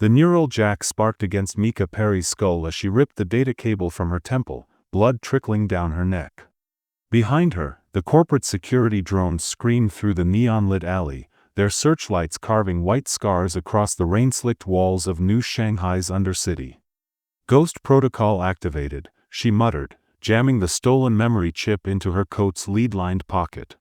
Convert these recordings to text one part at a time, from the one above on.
The neural jack sparked against Mika Perry's skull as she ripped the data cable from her temple, blood trickling down her neck. Behind her, the corporate security drones screamed through the neon-lit alley, their searchlights carving white scars across the rain-slicked walls of New Shanghai's undercity. Ghost protocol activated, she muttered, jamming the stolen memory chip into her coat's lead-lined pocket.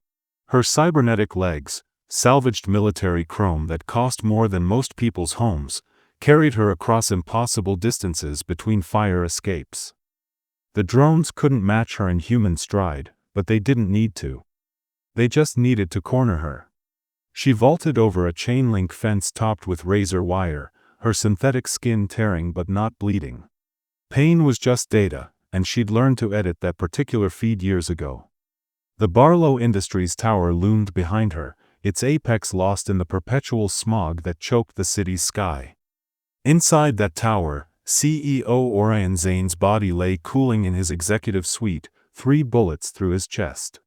Her cybernetic legs, salvaged military chrome that cost more than most people's homes, carried her across impossible distances between fire escapes. The drones couldn't match her in human stride, but they didn't need to. They just needed to corner her. She vaulted over a chain-link fence topped with razor wire, her synthetic skin tearing but not bleeding. Pain was just data, and she'd learned to edit that particular feed years ago. The Barlow Industries tower loomed behind her, its apex lost in the perpetual smog that choked the city's sky. Inside that tower, CEO Orion Zane's body lay cooling in his executive suite, 3 bullets through his chest.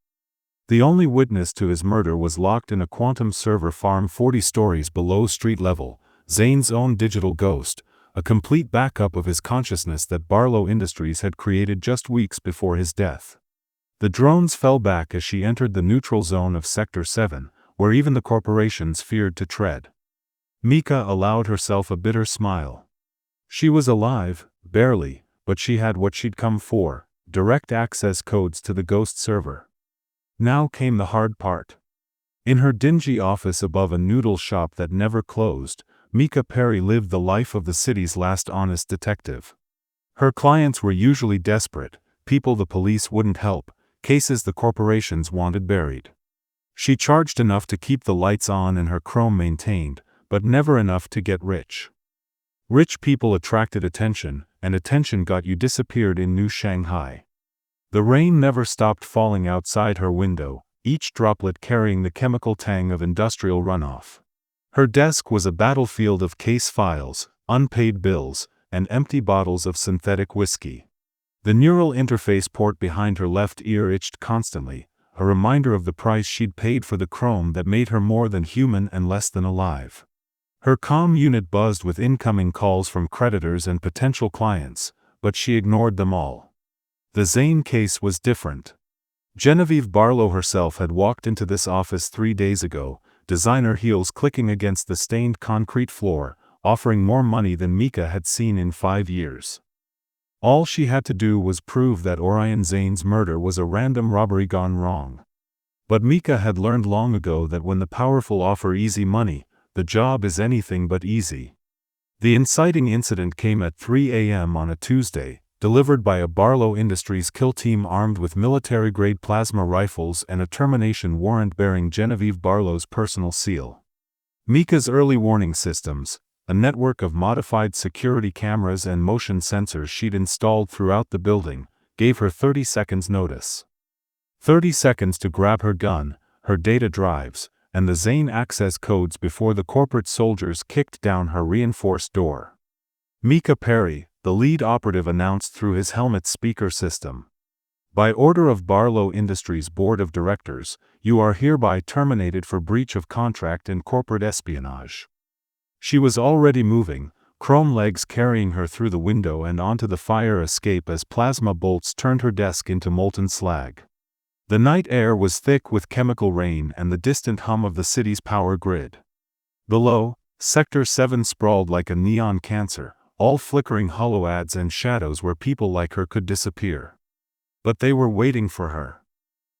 The only witness to his murder was locked in a quantum server farm 40 stories below street level, Zane's own digital ghost, a complete backup of his consciousness that Barlow Industries had created just weeks before his death. The drones fell back as she entered the neutral zone of Sector 7, where even the corporations feared to tread. Mika allowed herself a bitter smile. She was alive, barely, but she had what she'd come for, direct access codes to the ghost server. Now came the hard part. In her dingy office above a noodle shop that never closed, Mika Perry lived the life of the city's last honest detective. Her clients were usually desperate, people the police wouldn't help, cases the corporations wanted buried. She charged enough to keep the lights on and her chrome maintained, but never enough to get rich. Rich people attracted attention, and attention got you disappeared in New Shanghai. The rain never stopped falling outside her window, each droplet carrying the chemical tang of industrial runoff. Her desk was a battlefield of case files, unpaid bills, and empty bottles of synthetic whiskey. The neural interface port behind her left ear itched constantly, a reminder of the price she'd paid for the chrome that made her more than human and less than alive. Her comm unit buzzed with incoming calls from creditors and potential clients, but she ignored them all. The Zane case was different. Genevieve Barlow herself had walked into this office 3 days ago, designer heels clicking against the stained concrete floor, offering more money than Mika had seen in 5 years. All she had to do was prove that Orion Zane's murder was a random robbery gone wrong. But Mika had learned long ago that when the powerful offer easy money, the job is anything but easy. The inciting incident came at 3 a.m. on a Tuesday, delivered by a Barlow Industries kill team armed with military-grade plasma rifles and a termination warrant bearing Genevieve Barlow's personal seal. Mika's early warning systems, a network of modified security cameras and motion sensors she'd installed throughout the building, gave her 30 seconds notice. 30 seconds to grab her gun, her data drives, and the Zane access codes before the corporate soldiers kicked down her reinforced door. Mika Perry, the lead operative, announced through his helmet speaker system. By order of Barlow Industries Board of Directors, you are hereby terminated for breach of contract and corporate espionage. She was already moving, chrome legs carrying her through the window and onto the fire escape as plasma bolts turned her desk into molten slag. The night air was thick with chemical rain and the distant hum of the city's power grid. Below, Sector 7 sprawled like a neon cancer, all flickering hollow ads and shadows where people like her could disappear. But they were waiting for her.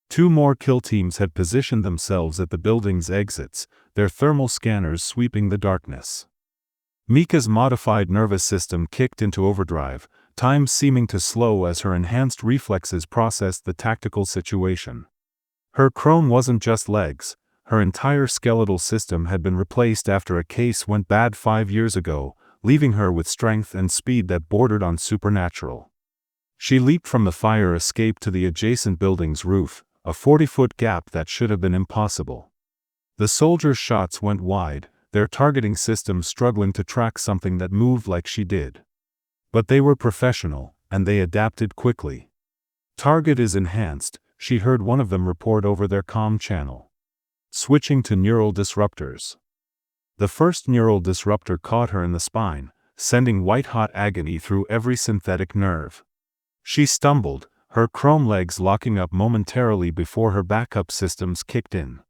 2 more kill teams had positioned themselves at the building's exits, their thermal scanners sweeping the darkness. Mika's modified nervous system kicked into overdrive, time seeming to slow as her enhanced reflexes processed the tactical situation. Her chrome wasn't just legs, her entire skeletal system had been replaced after a case went bad 5 years ago, leaving her with strength and speed that bordered on supernatural. She leaped from the fire escape to the adjacent building's roof, a 40-foot gap that should have been impossible. The soldiers' shots went wide, their targeting system struggling to track something that moved like she did. But they were professional, and they adapted quickly. Target is enhanced, she heard one of them report over their comm channel. Switching to neural disruptors. The first neural disruptor caught her in the spine, sending white-hot agony through every synthetic nerve. She stumbled, her chrome legs locking up momentarily before her backup systems kicked in.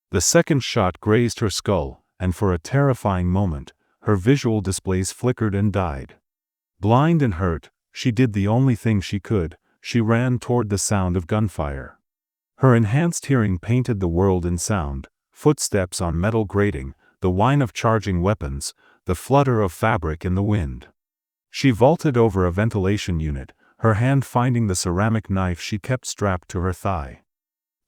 The second shot grazed her skull, and for a terrifying moment, her visual displays flickered and died. Blind and hurt, she did the only thing she could. She ran toward the sound of gunfire. Her enhanced hearing painted the world in sound: footsteps on metal grating, the whine of charging weapons, the flutter of fabric in the wind. She vaulted over a ventilation unit, her hand finding the ceramic knife she kept strapped to her thigh.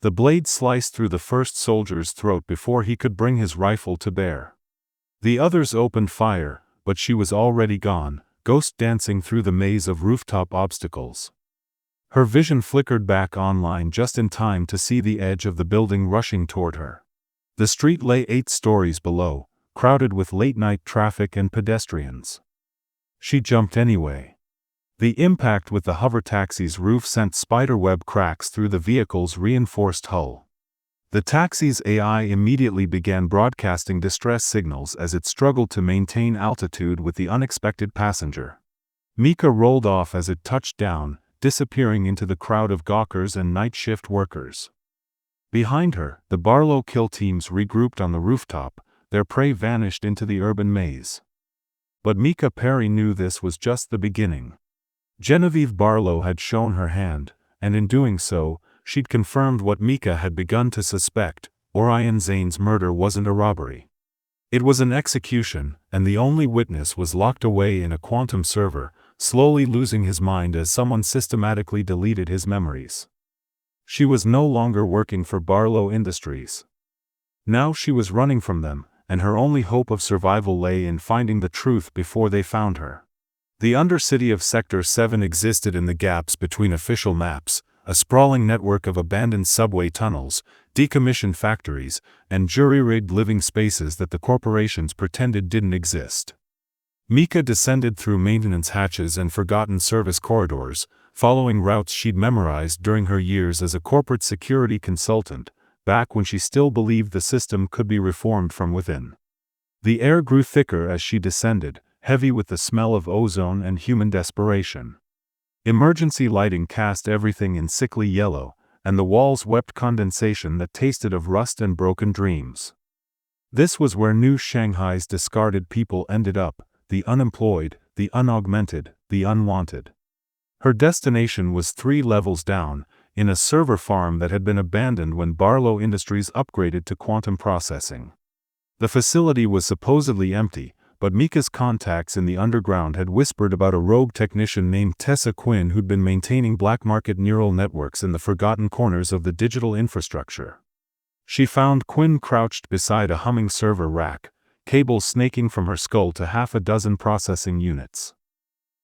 The blade sliced through the first soldier's throat before he could bring his rifle to bear. The others opened fire, but she was already gone, ghost dancing through the maze of rooftop obstacles. Her vision flickered back online just in time to see the edge of the building rushing toward her. The street lay 8 stories below, crowded with late-night traffic and pedestrians. She jumped anyway. The impact with the hover taxi's roof sent spiderweb cracks through the vehicle's reinforced hull. The taxi's AI immediately began broadcasting distress signals as it struggled to maintain altitude with the unexpected passenger. Mika rolled off as it touched down, disappearing into the crowd of gawkers and night shift workers. Behind her, the Barlow kill teams regrouped on the rooftop, their prey vanished into the urban maze. But Mika Perry knew this was just the beginning. Genevieve Barlow had shown her hand, and in doing so, she'd confirmed what Mika had begun to suspect: Orion Zane's murder wasn't a robbery. It was an execution, and the only witness was locked away in a quantum server, slowly losing his mind as someone systematically deleted his memories. She was no longer working for Barlow Industries. Now she was running from them, and her only hope of survival lay in finding the truth before they found her. The Undercity of Sector 7 existed in the gaps between official maps, a sprawling network of abandoned subway tunnels, decommissioned factories, and jury-rigged living spaces that the corporations pretended didn't exist. Mika descended through maintenance hatches and forgotten service corridors, following routes she'd memorized during her years as a corporate security consultant, back when she still believed the system could be reformed from within. The air grew thicker as she descended, heavy with the smell of ozone and human desperation. Emergency lighting cast everything in sickly yellow, and the walls wept condensation that tasted of rust and broken dreams. This was where New Shanghai's discarded people ended up: the unemployed, the unaugmented, the unwanted. Her destination was 3 levels down, in a server farm that had been abandoned when Barlow Industries upgraded to quantum processing. The facility was supposedly empty, but Mika's contacts in the underground had whispered about a rogue technician named Tessa Quinn who'd been maintaining black market neural networks in the forgotten corners of the digital infrastructure. She found Quinn crouched beside a humming server rack, cables snaking from her skull to half a dozen processing units.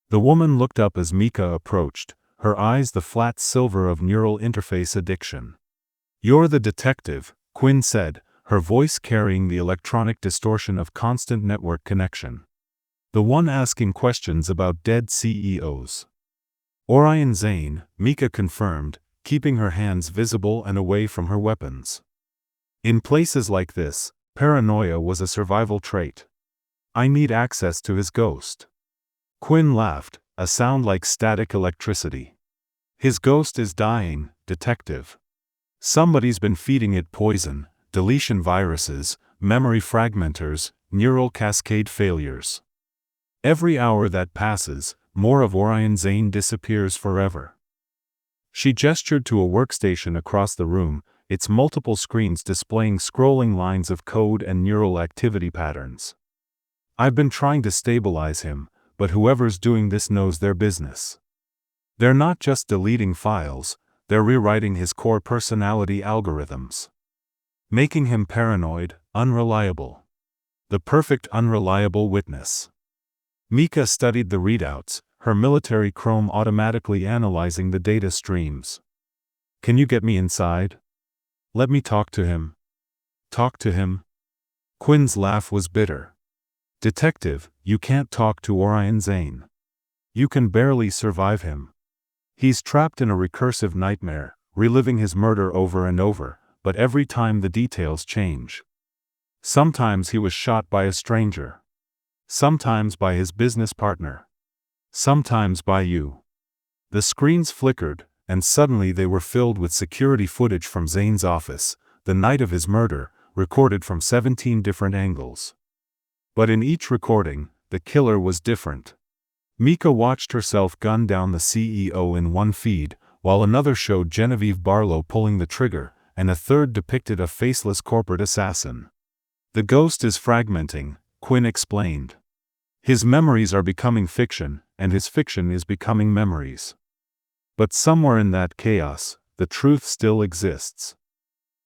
The woman looked up as Mika approached, her eyes the flat silver of neural interface addiction. "You're the detective," Quinn said, her voice carrying the electronic distortion of constant network connection. "The one asking questions about dead CEOs." "Orion Zane," Mika confirmed, keeping her hands visible and away from her weapons. "In places like this, paranoia was a survival trait. I need access to his ghost." Quinn laughed, a sound like static electricity. "His ghost is dying, detective. Somebody's been feeding it poison, deletion viruses, memory fragmenters, neural cascade failures. Every hour that passes, more of Orion Zane disappears forever." She gestured to a workstation across the room, its multiple screens displaying scrolling lines of code and neural activity patterns. "I've been trying to stabilize him, but whoever's doing this knows their business. They're not just deleting files, they're rewriting his core personality algorithms. Making him paranoid, unreliable. The perfect unreliable witness." Mika studied the readouts, her military chrome automatically analyzing the data streams. "Can you get me inside? Let me talk to him." "Talk to him?" Quinn's laugh was bitter. "Detective, you can't talk to Orion Zane. You can barely survive him. He's trapped in a recursive nightmare, reliving his murder over and over, but every time the details change. Sometimes he was shot by a stranger. Sometimes by his business partner. Sometimes by you. The screens flickered, and suddenly they were filled with security footage from Zane's office, the night of his murder, recorded from 17 different angles. But in each recording, the killer was different. Mika watched herself gun down the CEO in one feed, while another showed Genevieve Barlow pulling the trigger, and a third depicted a faceless corporate assassin. The ghost is fragmenting, Quinn explained. His memories are becoming fiction, and his fiction is becoming memories. But somewhere in that chaos, the truth still exists.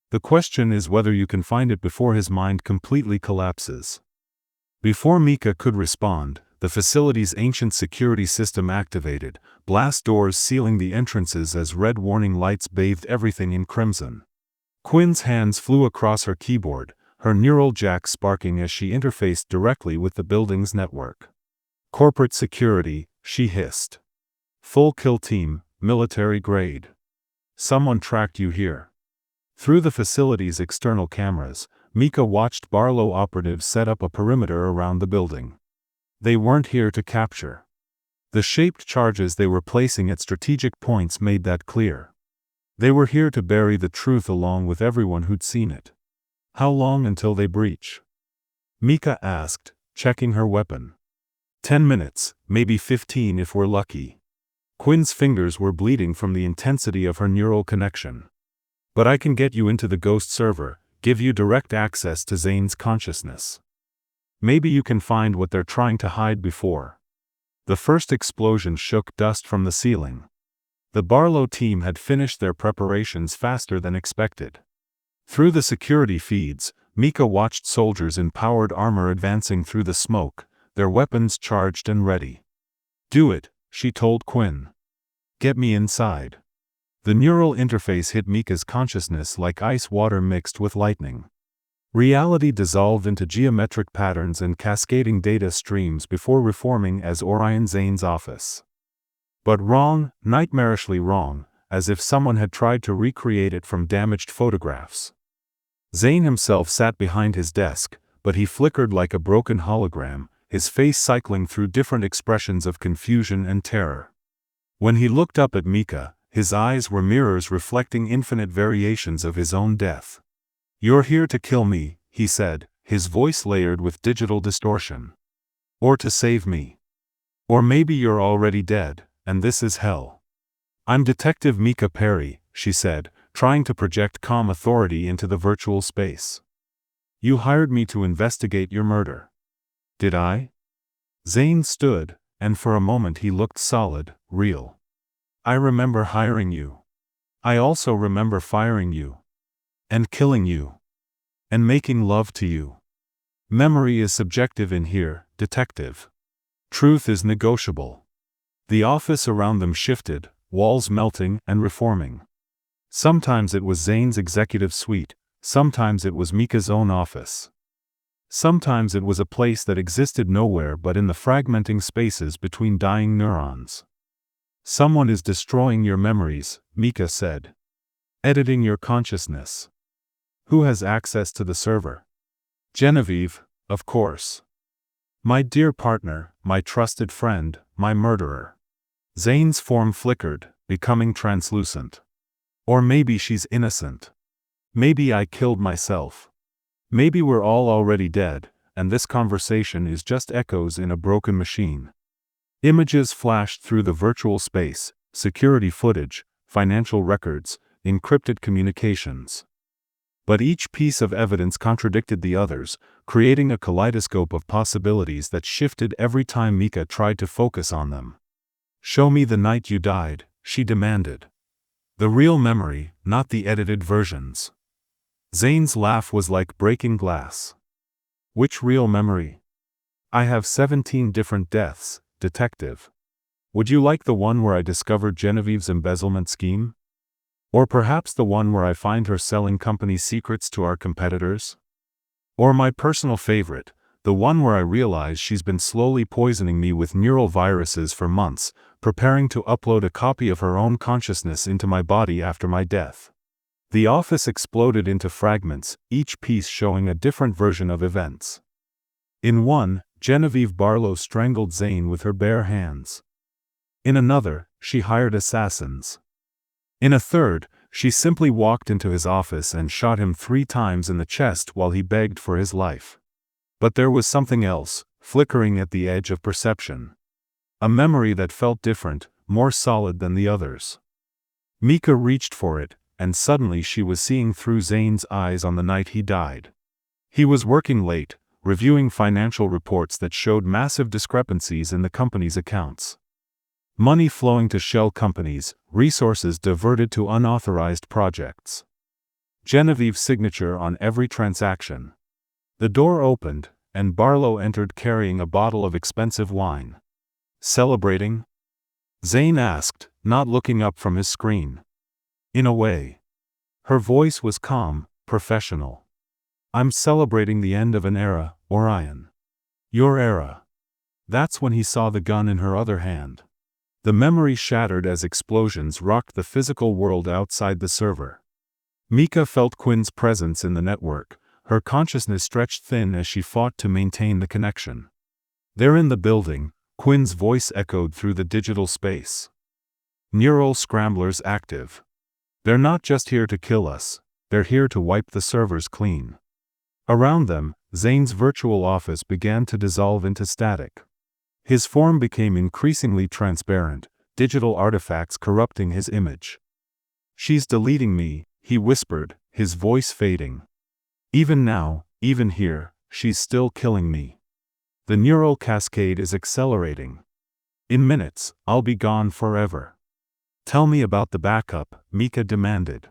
The question is whether you can find it before his mind completely collapses. Before Mika could respond, the facility's ancient security system activated, blast doors sealing the entrances as red warning lights bathed everything in crimson. Quinn's hands flew across her keyboard, her neural jack sparking as she interfaced directly with the building's network. Corporate security, she hissed. Full kill team, military grade. Someone tracked you here. Through the facility's external cameras, Mika watched Barlow operatives set up a perimeter around the building. They weren't here to capture. The shaped charges they were placing at strategic points made that clear. They were here to bury the truth along with everyone who'd seen it. How long until they breach? Mika asked, checking her weapon. 10 minutes, maybe 15 if we're lucky. Quinn's fingers were bleeding from the intensity of her neural connection. But I can get you into the ghost server, give you direct access to Zane's consciousness. Maybe you can find what they're trying to hide before. The first explosion shook dust from the ceiling. The Barlow team had finished their preparations faster than expected. Through the security feeds, Mika watched soldiers in powered armor advancing through the smoke, their weapons charged and ready. Do it, she told Quinn. Get me inside. The neural interface hit Mika's consciousness like ice water mixed with lightning. Reality dissolved into geometric patterns and cascading data streams before reforming as Orion Zane's office. But wrong, nightmarishly wrong, as if someone had tried to recreate it from damaged photographs. Zane himself sat behind his desk, but he flickered like a broken hologram, his face cycling through different expressions of confusion and terror. When he looked up at Mika, his eyes were mirrors reflecting infinite variations of his own death. You're here to kill me, he said, his voice layered with digital distortion. Or to save me. Or maybe you're already dead, and this is hell. I'm Detective Mika Perry, she said, trying to project calm authority into the virtual space. You hired me to investigate your murder. Did I? Zane stood, and for a moment he looked solid, real. I remember hiring you. I also remember firing you. And killing you. And making love to you. Memory is subjective in here, detective. Truth is negotiable. The office around them shifted, walls melting and reforming. Sometimes it was Zane's executive suite, sometimes it was Mika's own office. Sometimes it was a place that existed nowhere but in the fragmenting spaces between dying neurons. Someone is destroying your memories, Mika said. Editing your consciousness. Who has access to the server? Genevieve, of course. My dear partner, my trusted friend, my murderer. Zane's form flickered, becoming translucent. Or maybe she's innocent. Maybe I killed myself. Maybe we're all already dead, and this conversation is just echoes in a broken machine. Images flashed through the virtual space, security footage, financial records, encrypted communications. But each piece of evidence contradicted the others, creating a kaleidoscope of possibilities that shifted every time Mika tried to focus on them. Show me the night you died, she demanded. The real memory, not the edited versions. Zane's laugh was like breaking glass. Which real memory? I have 17 different deaths, detective. Would you like the one where I discovered Genevieve's embezzlement scheme? Or perhaps the one where I find her selling company secrets to our competitors? Or my personal favorite, the one where I realize she's been slowly poisoning me with neural viruses for months, preparing to upload a copy of her own consciousness into my body after my death. The office exploded into fragments, each piece showing a different version of events. In one, Genevieve Barlow strangled Zane with her bare hands. In another, she hired assassins. In a third, she simply walked into his office and shot him 3 times in the chest while he begged for his life. But there was something else, flickering at the edge of perception. A memory that felt different, more solid than the others. Mika reached for it, and suddenly she was seeing through Zane's eyes on the night he died. He was working late, reviewing financial reports that showed massive discrepancies in the company's accounts. Money flowing to shell companies, resources diverted to unauthorized projects. Genevieve's signature on every transaction. The door opened, and Barlow entered carrying a bottle of expensive wine. Celebrating? Zane asked, not looking up from his screen. In a way. Her voice was calm, professional. I'm celebrating the end of an era, Orion. Your era. That's when he saw the gun in her other hand. The memory shattered as explosions rocked the physical world outside the server. Mika felt Quinn's presence in the network, her consciousness stretched thin as she fought to maintain the connection. There in the building, Quinn's voice echoed through the digital space. Neural scramblers active. They're not just here to kill us, they're here to wipe the servers clean. Around them, Zane's virtual office began to dissolve into static. His form became increasingly transparent, digital artifacts corrupting his image. She's deleting me, he whispered, his voice fading. Even now, even here, she's still killing me. The neural cascade is accelerating. In minutes, I'll be gone forever. Tell me about the backup, Mika demanded.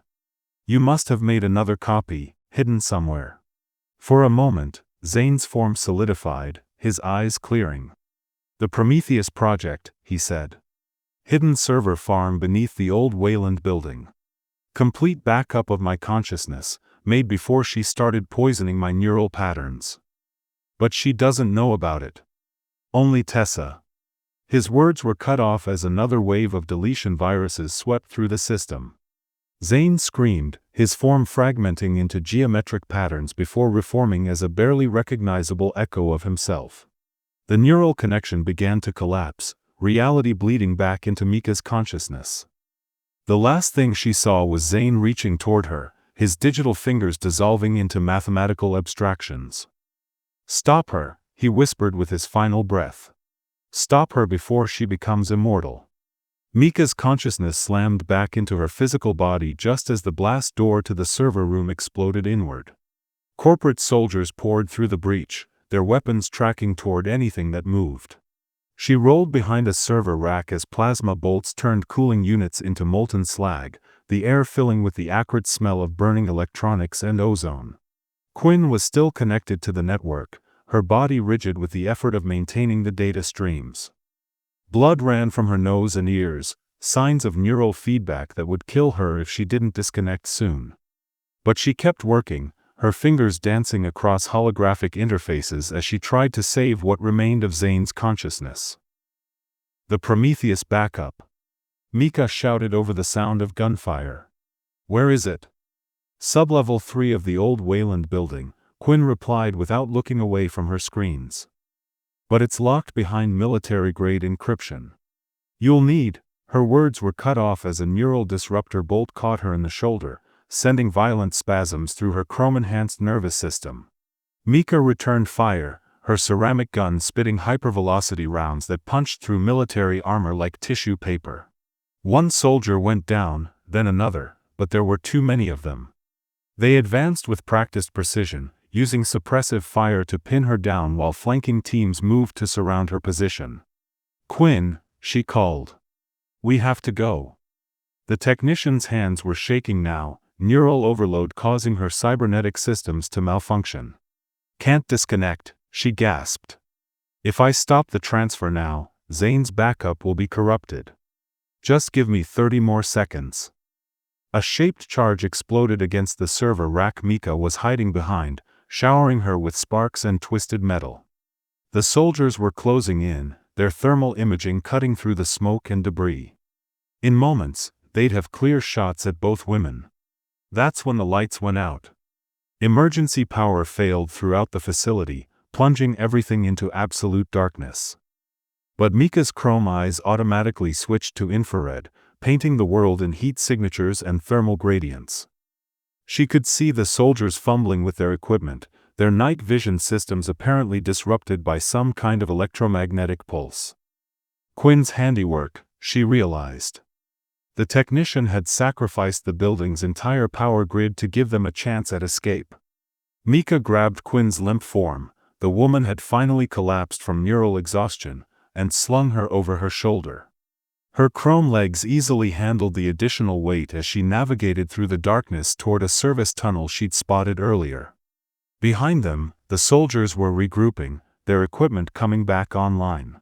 You must have made another copy, hidden somewhere. For a moment, Zane's form solidified, his eyes clearing. The Prometheus Project, he said. Hidden server farm beneath the old Wayland building. Complete backup of my consciousness, made before she started poisoning my neural patterns. But she doesn't know about it. Only Tessa. His words were cut off as another wave of deletion viruses swept through the system. Zane screamed, his form fragmenting into geometric patterns before reforming as a barely recognizable echo of himself. The neural connection began to collapse, reality bleeding back into Mika's consciousness. The last thing she saw was Zane reaching toward her, his digital fingers dissolving into mathematical abstractions. Stop her, he whispered with his final breath. Stop her before she becomes immortal. Mika's consciousness slammed back into her physical body just as the blast door to the server room exploded inward. Corporate soldiers poured through the breach, their weapons tracking toward anything that moved. She rolled behind a server rack as plasma bolts turned cooling units into molten slag, the air filling with the acrid smell of burning electronics and ozone. Quinn was still connected to the network, her body rigid with the effort of maintaining the data streams. Blood ran from her nose and ears, signs of neural feedback that would kill her if she didn't disconnect soon. But she kept working, her fingers dancing across holographic interfaces as she tried to save what remained of Zane's consciousness. The Prometheus backup. Mika shouted over the sound of gunfire. Where is it? Sublevel 3 of the old Wayland building, Quinn replied without looking away from her screens. But it's locked behind military-grade encryption. You'll need. Her words were cut off as a neural disruptor bolt caught her in the shoulder, sending violent spasms through her chrome-enhanced nervous system. Mika returned fire, her ceramic gun spitting hypervelocity rounds that punched through military armor like tissue paper. One soldier went down, then another, but there were too many of them. They advanced with practiced precision, using suppressive fire to pin her down while flanking teams moved to surround her position. Quinn, she called. We have to go. The technician's hands were shaking now, neural overload causing her cybernetic systems to malfunction. Can't disconnect, she gasped. If I stop the transfer now, Zane's backup will be corrupted. Just give me 30 more seconds. A shaped charge exploded against the server rack Mika was hiding behind, showering her with sparks and twisted metal. The soldiers were closing in, their thermal imaging cutting through the smoke and debris. In moments, they'd have clear shots at both women. That's when the lights went out. Emergency power failed throughout the facility, plunging everything into absolute darkness. But Mika's chrome eyes automatically switched to infrared, painting the world in heat signatures and thermal gradients. She could see the soldiers fumbling with their equipment, their night vision systems apparently disrupted by some kind of electromagnetic pulse. Quinn's handiwork, she realized. The technician had sacrificed the building's entire power grid to give them a chance at escape. Mika grabbed Quinn's limp form. The woman had finally collapsed from neural exhaustion, and slung her over her shoulder. Her chrome legs easily handled the additional weight as she navigated through the darkness toward a service tunnel she'd spotted earlier. Behind them, the soldiers were regrouping, their equipment coming back online.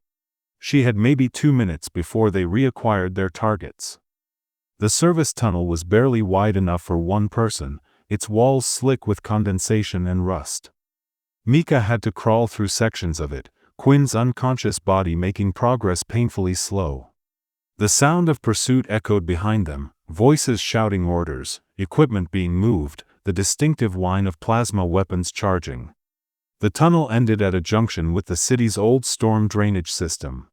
She had maybe 2 minutes before they reacquired their targets. The service tunnel was barely wide enough for one person, its walls slick with condensation and rust. Mika had to crawl through sections of it, Quinn's unconscious body making progress painfully slow. The sound of pursuit echoed behind them, voices shouting orders, equipment being moved, the distinctive whine of plasma weapons charging. The tunnel ended at a junction with the city's old storm drainage system.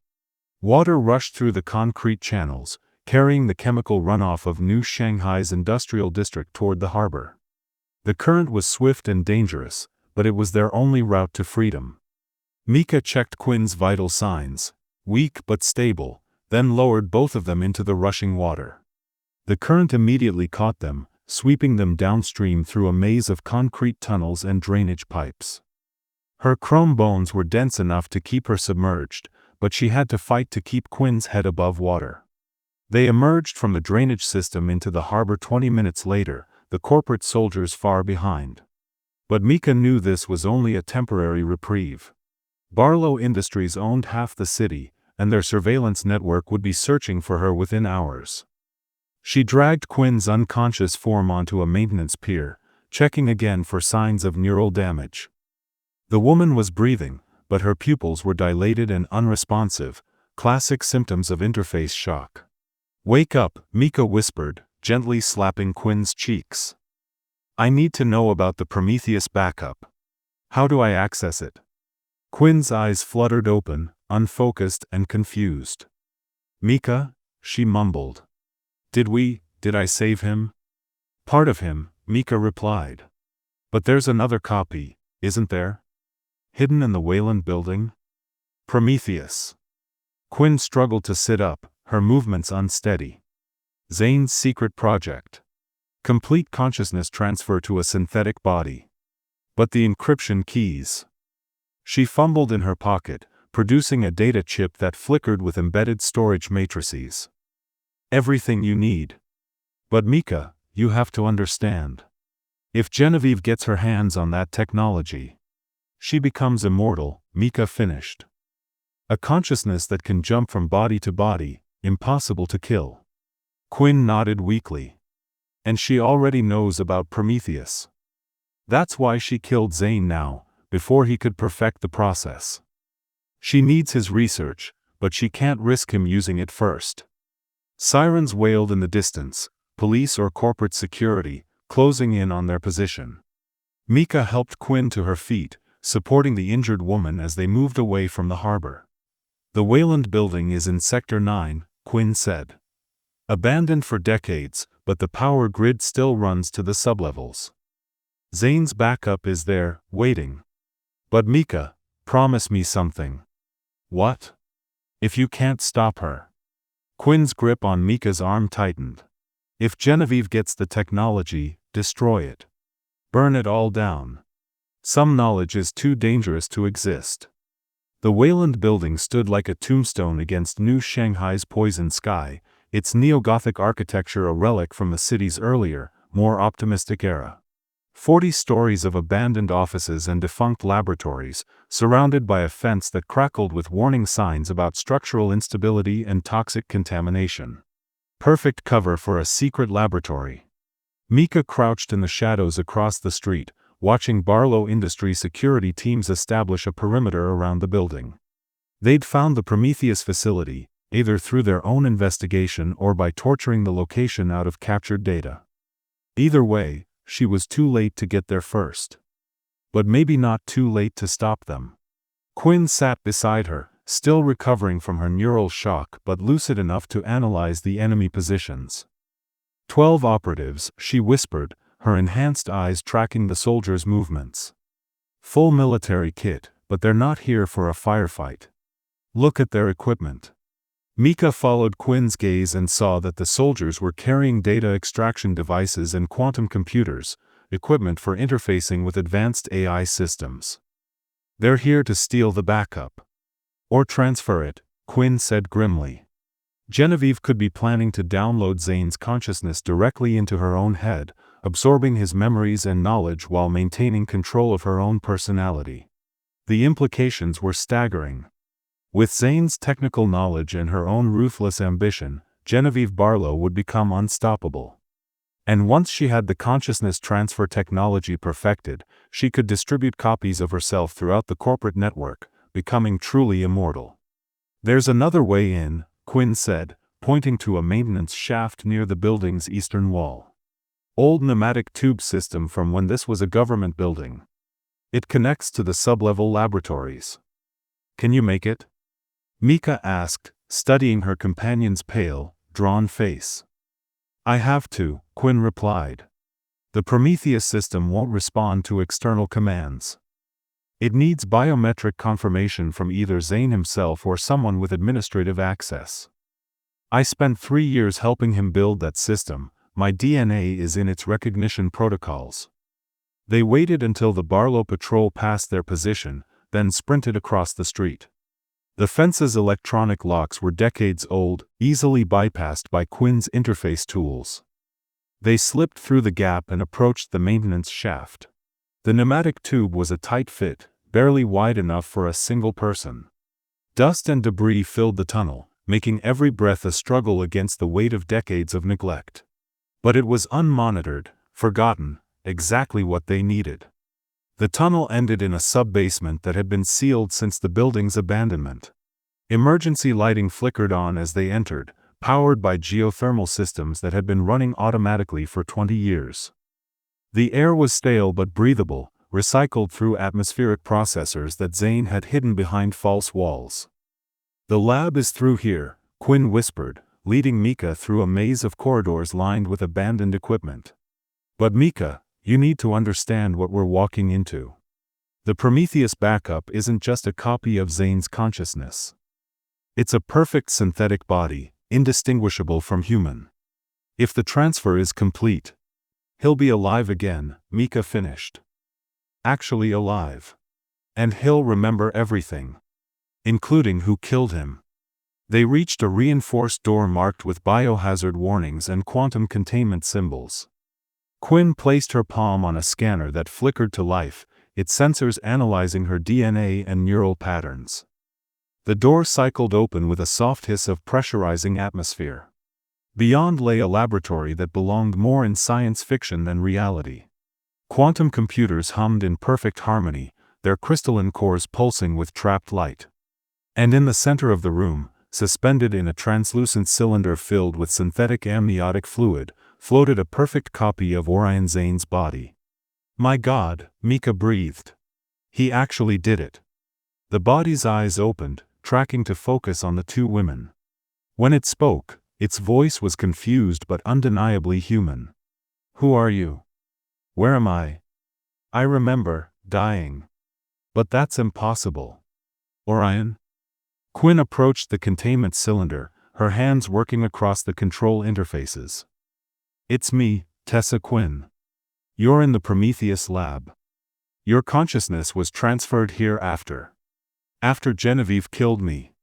Water rushed through the concrete channels, carrying the chemical runoff of New Shanghai's industrial district toward the harbor. The current was swift and dangerous, but it was their only route to freedom. Mika checked Quinn's vital signs, weak but stable, then lowered both of them into the rushing water. The current immediately caught them, sweeping them downstream through a maze of concrete tunnels and drainage pipes. Her chrome bones were dense enough to keep her submerged, but she had to fight to keep Quinn's head above water. They emerged from the drainage system into the harbor 20 minutes later, the corporate soldiers far behind. But Mika knew this was only a temporary reprieve. Barlow Industries owned half the city, and their surveillance network would be searching for her within hours. She dragged Quinn's unconscious form onto a maintenance pier, checking again for signs of neural damage. The woman was breathing, but her pupils were dilated and unresponsive, classic symptoms of interface shock. "Wake up," Mika whispered, gently slapping Quinn's cheeks. "I need to know about the Prometheus backup. How do I access it?" Quinn's eyes fluttered open, unfocused and confused. "Mika," she mumbled. Did I save him?" "Part of him," Mika replied. "But there's another copy, isn't there? Hidden in the Wayland building?" "Prometheus." Quinn struggled to sit up, her movements unsteady. "Zane's secret project. Complete consciousness transfer to a synthetic body. But the encryption keys." She fumbled in her pocket, producing a data chip that flickered with embedded storage matrices. "Everything you need. But Mika, you have to understand. If Genevieve gets her hands on that technology, she becomes immortal," Mika finished. "A consciousness that can jump from body to body, impossible to kill." Quinn nodded weakly. "And she already knows about Prometheus. That's why she killed Zane now, before he could perfect the process. She needs his research, but she can't risk him using it first." Sirens wailed in the distance, police or corporate security, closing in on their position. Mika helped Quinn to her feet, supporting the injured woman as they moved away from the harbor. "The Wayland building is in Sector 9, Quinn said. "Abandoned for decades, but the power grid still runs to the sublevels. Zane's backup is there, waiting. But Mika, promise me something." "What?" "If you can't stop her." Quinn's grip on Mika's arm tightened. "If Genevieve gets the technology, destroy it. Burn it all down. Some knowledge is too dangerous to exist." The Wayland building stood like a tombstone against New Shanghai's poison sky, its neo-Gothic architecture a relic from the city's earlier, more optimistic era. 40 stories of abandoned offices and defunct laboratories, surrounded by a fence that crackled with warning signs about structural instability and toxic contamination. Perfect cover for a secret laboratory. Mika crouched in the shadows across the street, watching Barlow Industries security teams establish a perimeter around the building. They'd found the Prometheus facility, either through their own investigation or by torturing the location out of captured data. Either way, she was too late to get there first. But maybe not too late to stop them. Quinn sat beside her, still recovering from her neural shock but lucid enough to analyze the enemy positions. 12 operatives, she whispered, her enhanced eyes tracking the soldiers' movements. Full military kit, but they're not here for a firefight. Look at their equipment. Mika followed Quinn's gaze and saw that the soldiers were carrying data extraction devices and quantum computers, equipment for interfacing with advanced AI systems. They're here to steal the backup. Or transfer it, Quinn said grimly. Genevieve could be planning to download Zane's consciousness directly into her own head, absorbing his memories and knowledge while maintaining control of her own personality. The implications were staggering. With Zane's technical knowledge and her own ruthless ambition, Genevieve Barlow would become unstoppable. And once she had the consciousness transfer technology perfected, she could distribute copies of herself throughout the corporate network, becoming truly immortal. There's another way in, Quinn said, pointing to a maintenance shaft near the building's eastern wall. Old pneumatic tube system from when this was a government building. It connects to the sublevel laboratories. Can you make it? Mika asked, studying her companion's pale, drawn face. I have to, Quinn replied. The Prometheus system won't respond to external commands. It needs biometric confirmation from either Zane himself or someone with administrative access. I spent 3 years helping him build that system. My DNA is in its recognition protocols. They waited until the Barlow patrol passed their position, then sprinted across the street. The fence's electronic locks were decades old, easily bypassed by Quinn's interface tools. They slipped through the gap and approached the maintenance shaft. The pneumatic tube was a tight fit, barely wide enough for a single person. Dust and debris filled the tunnel, making every breath a struggle against the weight of decades of neglect. But it was unmonitored, forgotten, exactly what they needed. The tunnel ended in a sub-basement that had been sealed since the building's abandonment. Emergency lighting flickered on as they entered, powered by geothermal systems that had been running automatically for 20 years. The air was stale but breathable, recycled through atmospheric processors that Zane had hidden behind false walls. The lab is through here, Quinn whispered, leading Mika through a maze of corridors lined with abandoned equipment. But Mika, you need to understand what we're walking into. The Prometheus backup isn't just a copy of Zane's consciousness. It's a perfect synthetic body, indistinguishable from human. If the transfer is complete, he'll be alive again, Mika finished. Actually alive. And he'll remember everything. Including who killed him. They reached a reinforced door marked with biohazard warnings and quantum containment symbols. Quinn placed her palm on a scanner that flickered to life, its sensors analyzing her DNA and neural patterns. The door cycled open with a soft hiss of pressurizing atmosphere. Beyond lay a laboratory that belonged more in science fiction than reality. Quantum computers hummed in perfect harmony, their crystalline cores pulsing with trapped light. And in the center of the room, suspended in a translucent cylinder filled with synthetic amniotic fluid, floated a perfect copy of Orion Zane's body. My God, Mika breathed. He actually did it. The body's eyes opened, tracking to focus on the two women. When it spoke, its voice was confused but undeniably human. Who are you? Where am I? I remember, dying. But that's impossible. Orion? Quinn approached the containment cylinder, her hands working across the control interfaces. It's me, Tessa Quinn. You're in the Prometheus lab. Your consciousness was transferred here after Genevieve killed me.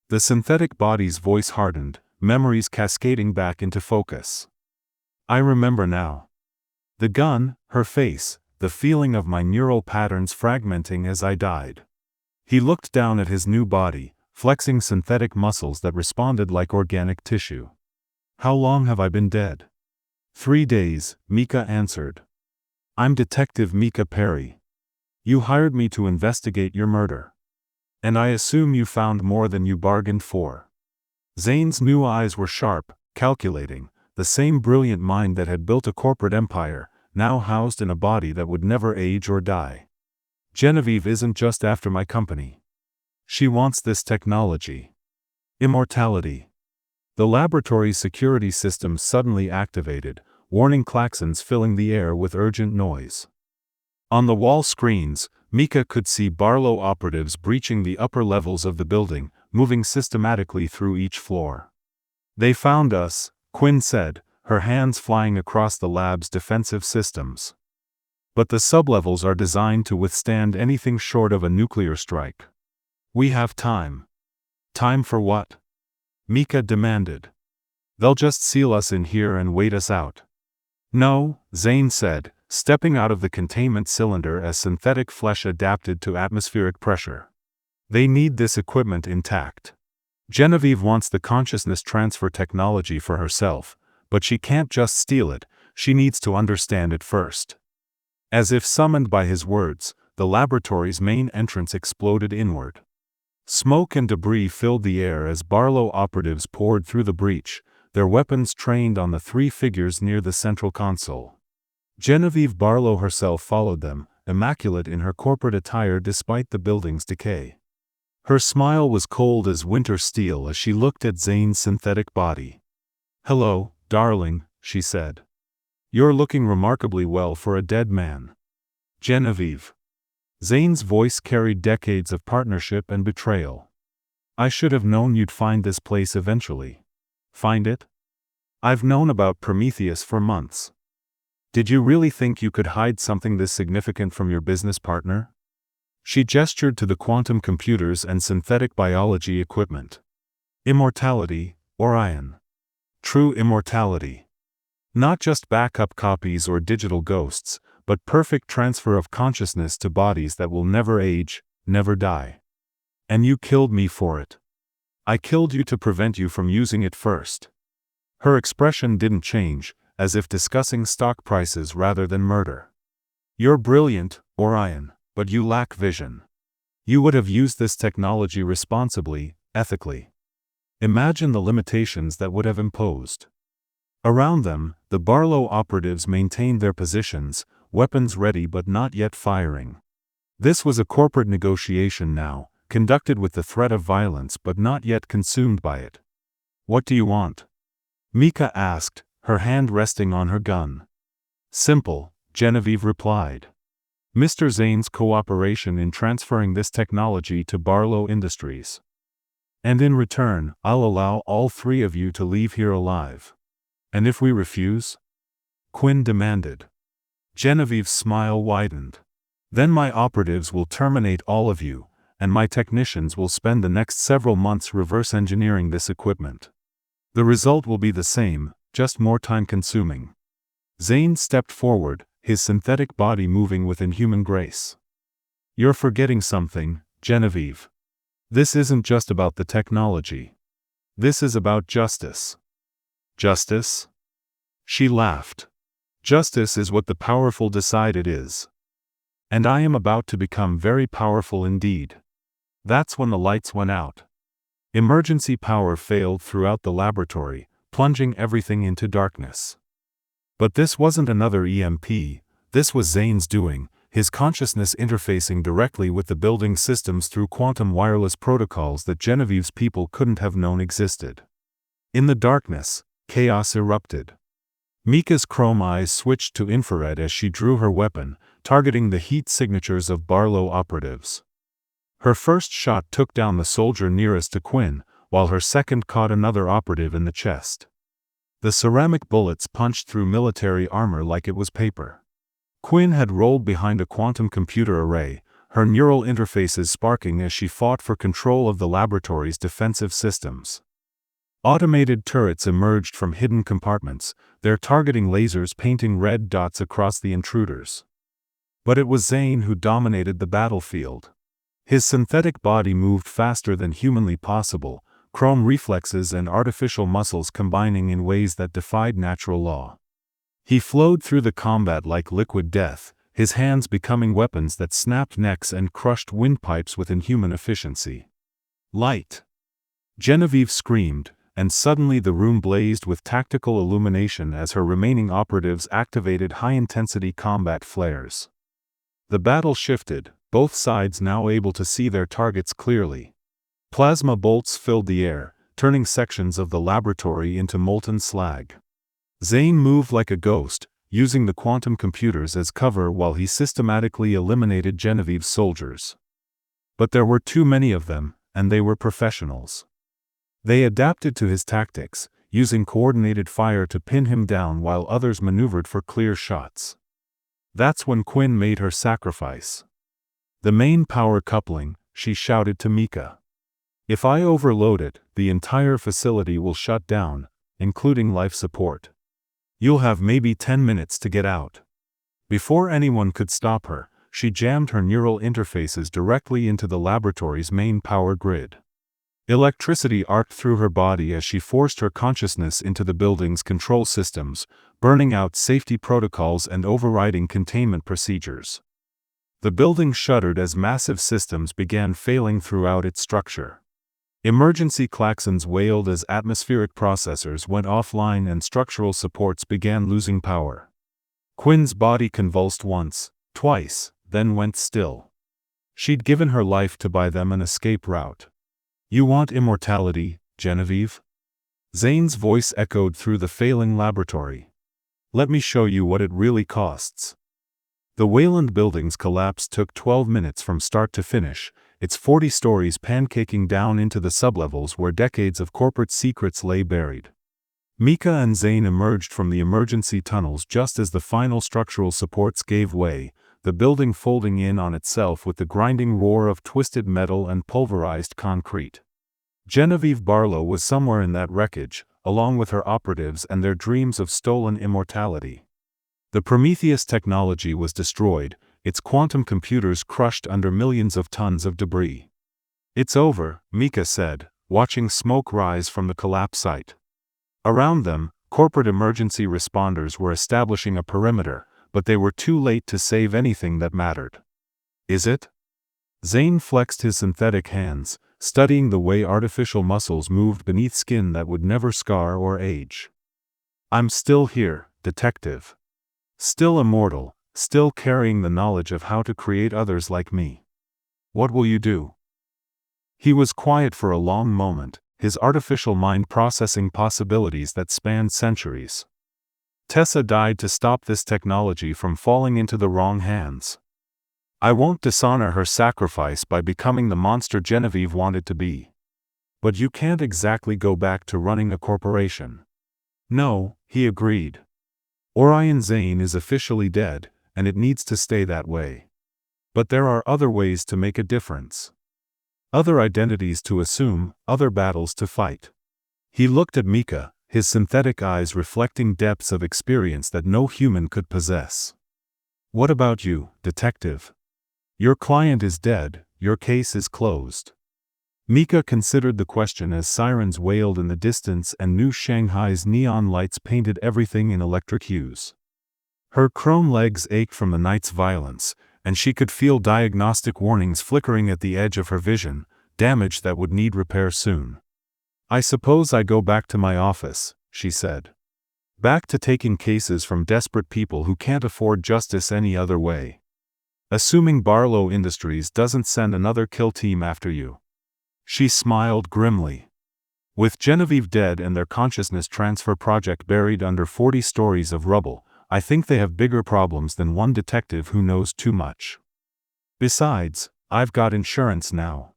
The synthetic body's voice hardened, memories cascading back into focus. I remember now. The gun, her face, the feeling of my neural patterns fragmenting as I died. He looked down at his new body, flexing synthetic muscles that responded like organic tissue. How long have I been dead? 3 days, Mika answered. I'm Detective Mika Perry. You hired me to investigate your murder. And I assume you found more than you bargained for. Zane's new eyes were sharp, calculating, the same brilliant mind that had built a corporate empire, now housed in a body that would never age or die. Genevieve isn't just after my company. She wants this technology. Immortality. The laboratory's security system suddenly activated, warning klaxons filling the air with urgent noise. On the wall screens, Mika could see Barlow operatives breaching the upper levels of the building, moving systematically through each floor. "They found us," Quinn said, her hands flying across the lab's defensive systems. "But the sublevels are designed to withstand anything short of a nuclear strike. We have time." "Time for what?" Mika demanded. "They'll just seal us in here and wait us out." "No," Zane said, stepping out of the containment cylinder as synthetic flesh adapted to atmospheric pressure. "They need this equipment intact. Genevieve wants the consciousness transfer technology for herself, but she can't just steal it, she needs to understand it first." As if summoned by his words, the laboratory's main entrance exploded inward. Smoke and debris filled the air as Barlow operatives poured through the breach, their weapons trained on the three figures near the central console. Genevieve Barlow herself followed them, immaculate in her corporate attire despite the building's decay. Her smile was cold as winter steel as she looked at Zane's synthetic body. "Hello, darling," she said. "You're looking remarkably well for a dead man." "Genevieve." Zane's voice carried decades of partnership and betrayal. "I should have known you'd find this place eventually." "Find it?" "I've known about Prometheus for months." "Did you really think you could hide something this significant from your business partner?" She gestured to the quantum computers and synthetic biology equipment. "Immortality, Orion. True immortality. Not just backup copies or digital ghosts, but perfect transfer of consciousness to bodies that will never age, never die. And you killed me for it. I killed you to prevent you from using it first." Her expression didn't change, as if discussing stock prices rather than murder. "You're brilliant, Orion, but you lack vision. You would have used this technology responsibly, ethically. Imagine the limitations that would have imposed." Around them, the Barlow operatives maintained their positions, weapons ready but not yet firing. This was a corporate negotiation now, conducted with the threat of violence but not yet consumed by it. "What do you want?" Mika asked, her hand resting on her gun. "Simple," Genevieve replied. "Mr. Zane's cooperation in transferring this technology to Barlow Industries. And in return, I'll allow all three of you to leave here alive." "And if we refuse?" Quinn demanded. Genevieve's smile widened. "Then my operatives will terminate all of you, and my technicians will spend the next several months reverse engineering this equipment. The result will be the same, just more time-consuming." Zane stepped forward, his synthetic body moving with inhuman grace. "You're forgetting something, Genevieve. This isn't just about the technology. This is about justice." "Justice?" She laughed. "Justice is what the powerful decide it is. And I am about to become very powerful indeed." That's when the lights went out. Emergency power failed throughout the laboratory, plunging everything into darkness. But this wasn't another EMP, this was Zane's doing, his consciousness interfacing directly with the building systems through quantum wireless protocols that Genevieve's people couldn't have known existed. In the darkness, chaos erupted. Mika's chrome eyes switched to infrared as she drew her weapon, targeting the heat signatures of Barlow operatives. Her first shot took down the soldier nearest to Quinn, while her second caught another operative in the chest. The ceramic bullets punched through military armor like it was paper. Quinn had rolled behind a quantum computer array, her neural interfaces sparking as she fought for control of the laboratory's defensive systems. Automated turrets emerged from hidden compartments, their targeting lasers painting red dots across the intruders. But it was Zane who dominated the battlefield. His synthetic body moved faster than humanly possible, chrome reflexes and artificial muscles combining in ways that defied natural law. He flowed through the combat like liquid death, his hands becoming weapons that snapped necks and crushed windpipes with inhuman efficiency. "Light!" Genevieve screamed, and suddenly the room blazed with tactical illumination as her remaining operatives activated high-intensity combat flares. The battle shifted, both sides now able to see their targets clearly. Plasma bolts filled the air, turning sections of the laboratory into molten slag. Zane moved like a ghost, using the quantum computers as cover while he systematically eliminated Genevieve's soldiers. But there were too many of them, and they were professionals. They adapted to his tactics, using coordinated fire to pin him down while others maneuvered for clear shots. That's when Quinn made her sacrifice. "The main power coupling," she shouted to Mika. "If I overload it, the entire facility will shut down, including life support. You'll have maybe 10 minutes to get out." Before anyone could stop her, she jammed her neural interfaces directly into the laboratory's main power grid. Electricity arced through her body as she forced her consciousness into the building's control systems, burning out safety protocols and overriding containment procedures. The building shuddered as massive systems began failing throughout its structure. Emergency klaxons wailed as atmospheric processors went offline and structural supports began losing power. Quinn's body convulsed once, twice, then went still. She'd given her life to buy them an escape route. "You want immortality, Genevieve?" Zane's voice echoed through the failing laboratory. "Let me show you what it really costs." The Wayland Building's collapse took 12 minutes from start to finish, its 40 stories pancaking down into the sublevels where decades of corporate secrets lay buried. Mika and Zane emerged from the emergency tunnels just as the final structural supports gave way, the building folding in on itself with the grinding roar of twisted metal and pulverized concrete. Genevieve Barlow was somewhere in that wreckage, along with her operatives and their dreams of stolen immortality. The Prometheus technology was destroyed, its quantum computers crushed under millions of tons of debris. "It's over," Mika said, watching smoke rise from the collapse site. Around them, corporate emergency responders were establishing a perimeter, but they were too late to save anything that mattered. "Is it?" Zane flexed his synthetic hands, studying the way artificial muscles moved beneath skin that would never scar or age. "I'm still here, detective. Still immortal, still carrying the knowledge of how to create others like me. What will you do?" He was quiet for a long moment, his artificial mind processing possibilities that spanned centuries. "Tessa died to stop this technology from falling into the wrong hands. I won't dishonor her sacrifice by becoming the monster Genevieve wanted to be. But you can't exactly go back to running a corporation." "No," he agreed. "Orion Zane is officially dead, and it needs to stay that way. But there are other ways to make a difference. Other identities to assume, other battles to fight." He looked at Mika, his synthetic eyes reflecting depths of experience that no human could possess. "What about you, detective? Your client is dead, your case is closed." Mika considered the question as sirens wailed in the distance and New Shanghai's neon lights painted everything in electric hues. Her chrome legs ached from the night's violence, and she could feel diagnostic warnings flickering at the edge of her vision, damage that would need repair soon. "I suppose I go back to my office," she said. "Back to taking cases from desperate people who can't afford justice any other way. Assuming Barlow Industries doesn't send another kill team after you." She smiled grimly. "With Genevieve dead and their consciousness transfer project buried under 40 stories of rubble, I think they have bigger problems than one detective who knows too much. Besides, I've got insurance now."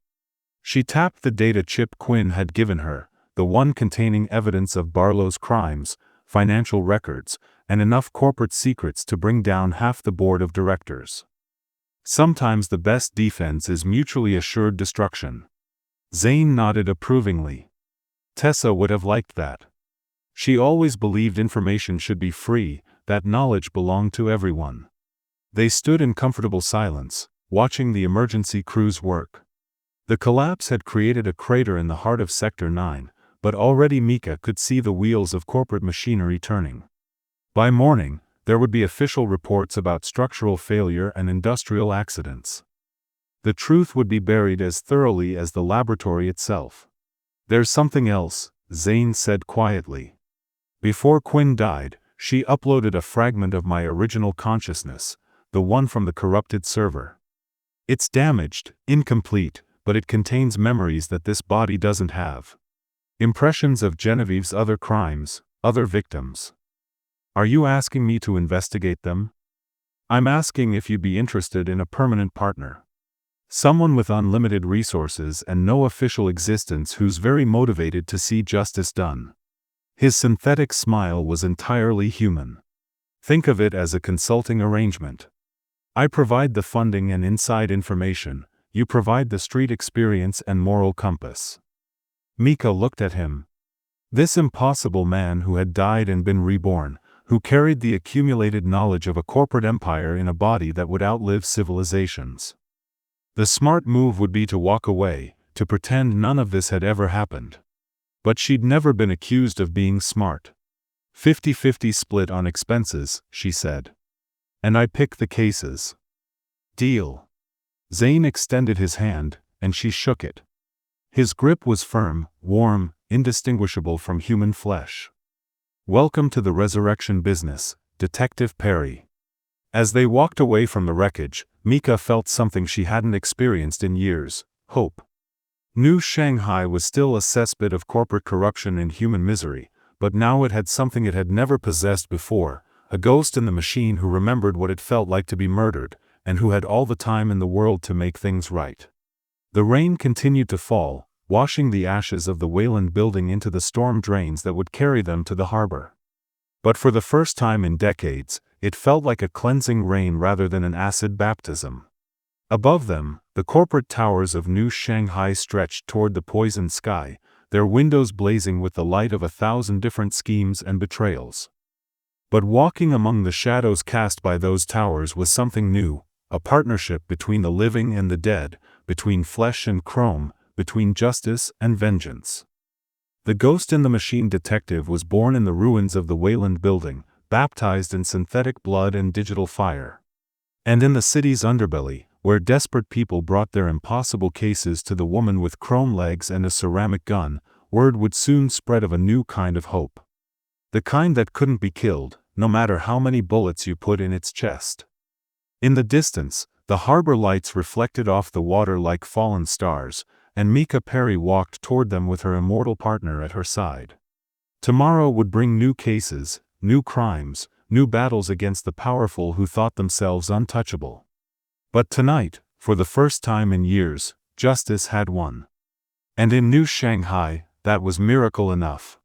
She tapped the data chip Quinn had given her, the one containing evidence of Barlow's crimes, financial records, and enough corporate secrets to bring down half the board of directors. Sometimes the best defense is mutually assured destruction. Zane nodded approvingly. Tessa would have liked that. She always believed information should be free, that knowledge belonged to everyone. They stood in comfortable silence, watching the emergency crews work. The collapse had created a crater in the heart of Sector 9, but already Mika could see the wheels of corporate machinery turning. By morning, there would be official reports about structural failure and industrial accidents. The truth would be buried as thoroughly as the laboratory itself. "There's something else," Zane said quietly. Before Quinn died, she uploaded a fragment of my original consciousness, the one from the corrupted server. It's damaged, incomplete, but it contains memories that this body doesn't have. Impressions of Genevieve's other crimes, other victims. Are you asking me to investigate them? I'm asking if you'd be interested in a permanent partner. Someone with unlimited resources and no official existence who's very motivated to see justice done. His synthetic smile was entirely human. Think of it as a consulting arrangement. I provide the funding and inside information, you provide the street experience and moral compass. Mika looked at him. This impossible man who had died and been reborn, who carried the accumulated knowledge of a corporate empire in a body that would outlive civilizations. The smart move would be to walk away, to pretend none of this had ever happened. But she'd never been accused of being smart. 50-50 split on expenses, she said. And I pick the cases. Deal. Zane extended his hand, and she shook it. His grip was firm, warm, indistinguishable from human flesh. Welcome to the resurrection business, Detective Perry. As they walked away from the wreckage, Mika felt something she hadn't experienced in years: hope. New Shanghai was still a cesspit of corporate corruption and human misery, but now it had something it had never possessed before: a ghost in the machine who remembered what it felt like to be murdered, and who had all the time in the world to make things right. The rain continued to fall, washing the ashes of the Wayland building into the storm drains that would carry them to the harbor. But for the first time in decades, it felt like a cleansing rain rather than an acid baptism. Above them, the corporate towers of New Shanghai stretched toward the poisoned sky, their windows blazing with the light of 1,000 different schemes and betrayals. But walking among the shadows cast by those towers was something new, a partnership between the living and the dead, between flesh and chrome, between justice and vengeance. The ghost in the machine detective was born in the ruins of the Wayland building, baptized in synthetic blood and digital fire. And in the city's underbelly, where desperate people brought their impossible cases to the woman with chrome legs and a ceramic gun, word would soon spread of a new kind of hope. The kind that couldn't be killed, no matter how many bullets you put in its chest. In the distance, the harbor lights reflected off the water like fallen stars, and Mika Perry walked toward them with her immortal partner at her side. Tomorrow would bring new cases, new crimes, new battles against the powerful who thought themselves untouchable. But tonight, for the first time in years, justice had won. And in New Shanghai, that was miracle enough.